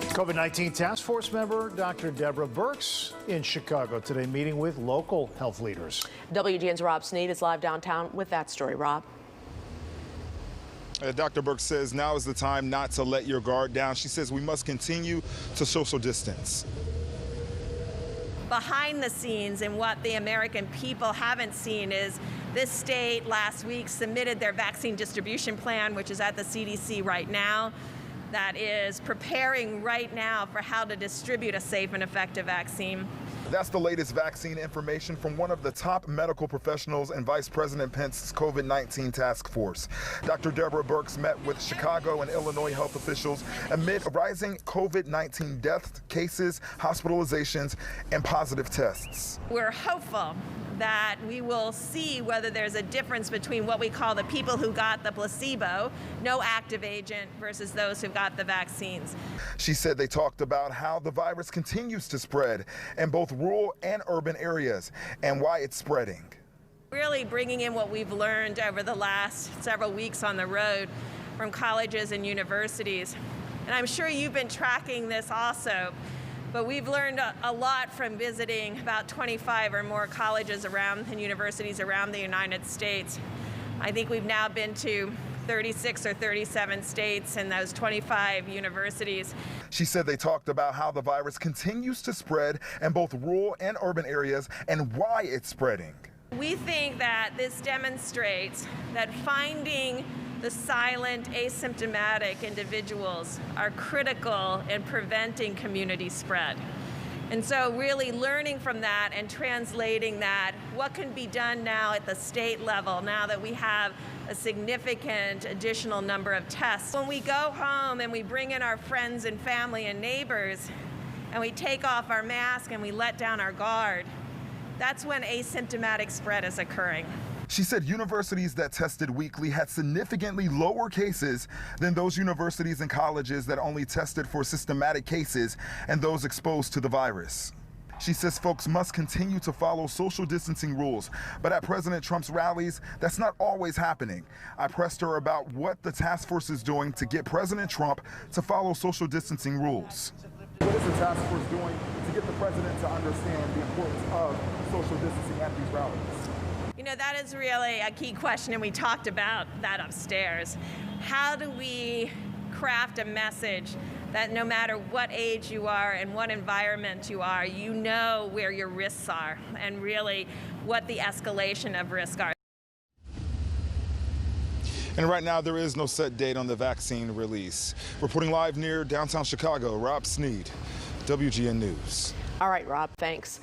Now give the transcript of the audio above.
COVID-19 task force member Dr. Deborah Birx in Chicago today, meeting with local health leaders. WGN's Rob Sneed is live downtown with that story. Rob. Dr. Birx says now is the time not to let your guard down. She says we must continue to social distance. Behind the scenes, and what the American people haven't seen, is this state last week submitted their vaccine distribution plan, which is at the CDC right now, that is preparing right now for how to distribute a safe and effective vaccine. That's the latest vaccine information from one of the top medical professionals in Vice President Pence's COVID-19 task force. Dr. Deborah Birx met with Chicago and Illinois health officials amid rising COVID-19 death cases, hospitalizations, and positive tests. We're hopeful that we will see whether there's a difference between what we call the people who got the placebo, no active agent, versus those who got the vaccines. She said they talked about how the virus continues to spread in both rural and urban areas and why it's spreading. Really bringing in what we've learned over the last several weeks on the road from colleges and universities. And I'm sure you've been tracking this also. But we've learned a lot from visiting about 25 or more colleges around and universities around the United States. I think we've now been to 36 or 37 states and those 25 universities. She said they talked about how the virus continues to spread in both rural and urban areas and why it's spreading. We think that this demonstrates that finding the silent, asymptomatic individuals are critical in preventing community spread. And so really learning from that and translating that, what can be done now at the state level now that we have a significant additional number of tests. When we go home and we bring in our friends and family and neighbors and we take off our mask and we let down our guard, that's when asymptomatic spread is occurring. She said universities that tested weekly had significantly lower cases than those universities and colleges that only tested for systematic cases and those exposed to the virus. She says folks must continue to follow social distancing rules, but at President Trump's rallies, that's not always happening. I pressed her about what the task force is doing to get President Trump to follow social distancing rules. What is the task force doing to get the president to understand the importance of social distancing at these rallies? You know, that is really a key question, and we talked about that upstairs. How do we craft a message that no matter what age you are and what environment you are, you know where your risks are and really what the escalation of risk are? And right now, there is no set date on the vaccine release. Reporting live near downtown Chicago, Rob Sneed, WGN News. All right, Rob, thanks.